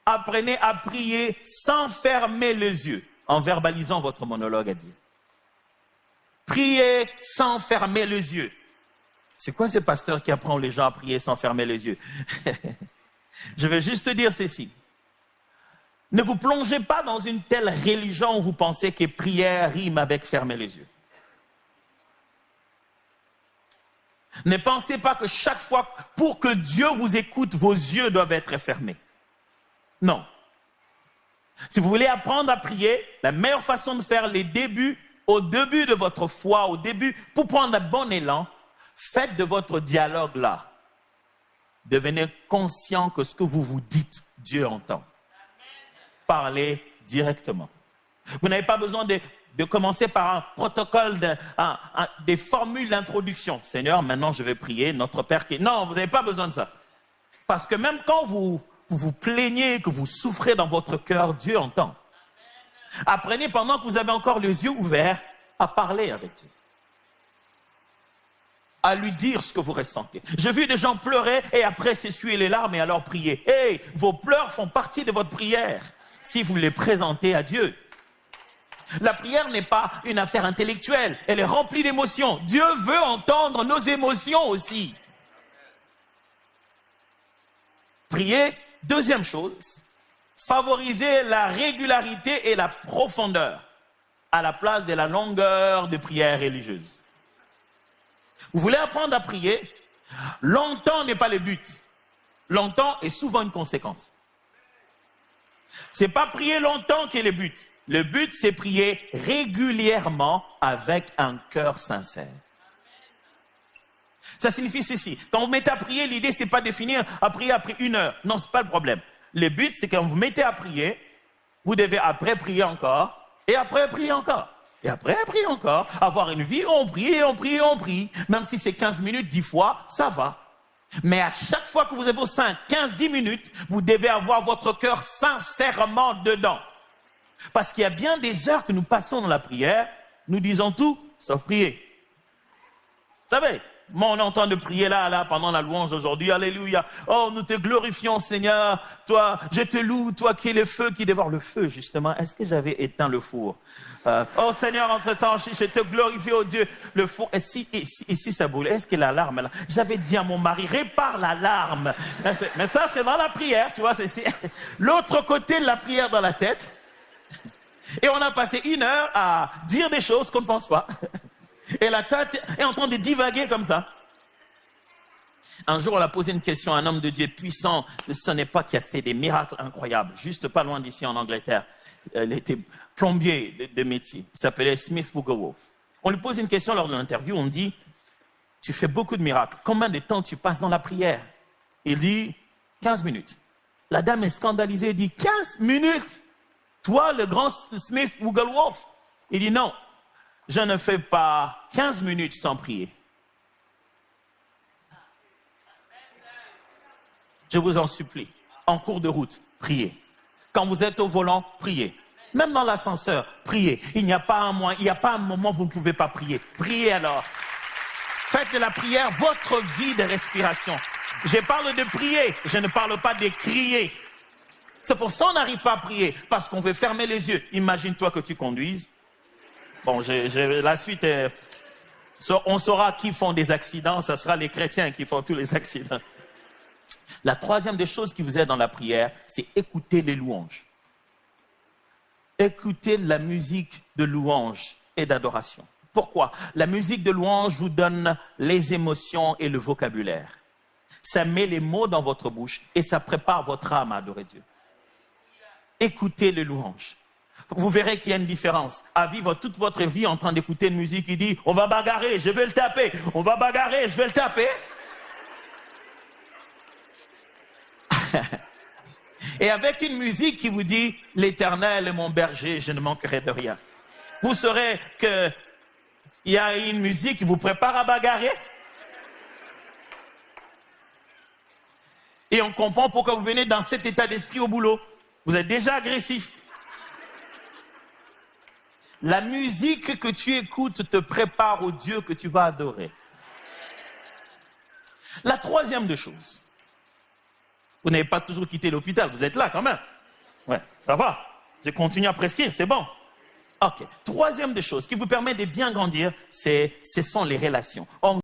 apprenez à prier sans fermer les yeux, en verbalisant votre monologue à Dieu. Priez sans fermer les yeux. C'est quoi ce pasteur qui apprend les gens à prier sans fermer les yeux? Je vais juste te dire ceci. Ne vous plongez pas dans une telle religion où vous pensez que prière rime avec fermer les yeux. Ne pensez pas que chaque fois, pour que Dieu vous écoute, vos yeux doivent être fermés. Non. Si vous voulez apprendre à prier, la meilleure façon de faire au début de votre foi, pour prendre un bon élan, faites de votre dialogue là. Devenez conscient que ce que vous vous dites, Dieu entend. Parlez directement. Vous n'avez pas besoin de commencer par un protocole, des formules d'introduction. Seigneur, maintenant je vais prier, notre Père qui... Non, vous n'avez pas besoin de ça. Parce que même quand vous vous plaignez, que vous souffrez dans votre cœur, Dieu entend. Apprenez pendant que vous avez encore les yeux ouverts à parler avec Dieu. À lui dire ce que vous ressentez. J'ai vu des gens pleurer et après s'essuyer les larmes et alors prier. Hey, vos pleurs font partie de votre prière si vous les présentez à Dieu. La prière n'est pas une affaire intellectuelle, elle est remplie d'émotions. Dieu veut entendre nos émotions aussi. Prier, deuxième chose, favoriser la régularité et la profondeur à la place de la longueur de prière religieuse. Vous voulez apprendre à prier? Longtemps n'est pas le but. Longtemps est souvent une conséquence. C'est pas prier longtemps qui est le but. Le but, c'est prier régulièrement avec un cœur sincère. Ça signifie ceci. Quand vous mettez à prier, l'idée, c'est pas de finir à prier après 1 heure. Non, c'est pas le problème. Le but, c'est quand vous mettez à prier, vous devez après prier encore, et après prier encore. Et après, prier encore. Avoir une vie où on prie, on prie, on prie. Même si c'est 15 minutes, 10 fois, ça va. Mais à chaque fois que vous avez vos 5, 15, 10 minutes, vous devez avoir votre cœur sincèrement dedans. Parce qu'il y a bien des heures que nous passons dans la prière, nous disons tout, sauf prier. Vous savez, moi on est en train de prier là, pendant la louange aujourd'hui, alléluia. Oh, nous te glorifions Seigneur, toi, je te loue, toi qui es le feu, qui dévore le feu, justement. Est-ce que j'avais éteint le four? Oh Seigneur, en ce temps, je te glorifie, oh Dieu, le four. Et si ça brûle, est-ce que l'alarme là? J'avais dit à mon mari, répare l'alarme. Mais ça, c'est dans la prière, tu vois, c'est l'autre côté de la prière dans la tête. Et on a passé 1 heure à dire des choses qu'on ne pense pas. Et la tête est en train de divaguer comme ça. Un jour, on a posé une question à un homme de Dieu puissant. Ce n'est pas qui a fait des miracles incroyables. Juste pas loin d'ici en Angleterre. Il était plombier de métier. Il s'appelait Smith Wigglesworth. On lui pose une question lors de l'interview. On dit, tu fais beaucoup de miracles. Combien de temps tu passes dans la prière? Il dit, 15 minutes. La dame est scandalisée. Elle dit, 15 minutes? Toi, le grand Smith Wigglesworth? Il dit, non, je ne fais pas 15 minutes sans prier. Je vous en supplie, en cours de route, priez. Quand vous êtes au volant, priez. Même dans l'ascenseur, priez. Il n'y a pas un moment où vous ne pouvez pas prier. Priez alors. Faites de la prière votre vie de respiration. Je parle de prier, je ne parle pas de crier. C'est pour ça qu'on n'arrive pas à prier, parce qu'on veut fermer les yeux. Imagine-toi que tu conduises. Bon, la suite, on saura qui font des accidents, ce sera les chrétiens qui font tous les accidents. La troisième des choses qui vous aide dans la prière, c'est écouter les louanges. Écoutez la musique de louange et d'adoration. Pourquoi? La musique de louange vous donne les émotions et le vocabulaire. Ça met les mots dans votre bouche et ça prépare votre âme à adorer Dieu. Écoutez les louanges. Vous verrez qu'il y a une différence. À vivre toute votre vie en train d'écouter une musique qui dit « On va bagarrer, je vais le taper. On va bagarrer, je vais le taper. » Et avec une musique qui vous dit « L'Éternel est mon berger, je ne manquerai de rien. » Vous saurez qu'il y a une musique qui vous prépare à bagarrer. Et on comprend pourquoi vous venez dans cet état d'esprit au boulot. Vous êtes déjà agressif. La musique que tu écoutes te prépare au Dieu que tu vas adorer. La troisième des choses. Vous n'avez pas toujours quitté l'hôpital, vous êtes là quand même. Ouais, ça va. Je continue à prescrire, c'est bon. Ok. Troisième des choses qui vous permet de bien grandir, ce sont les relations.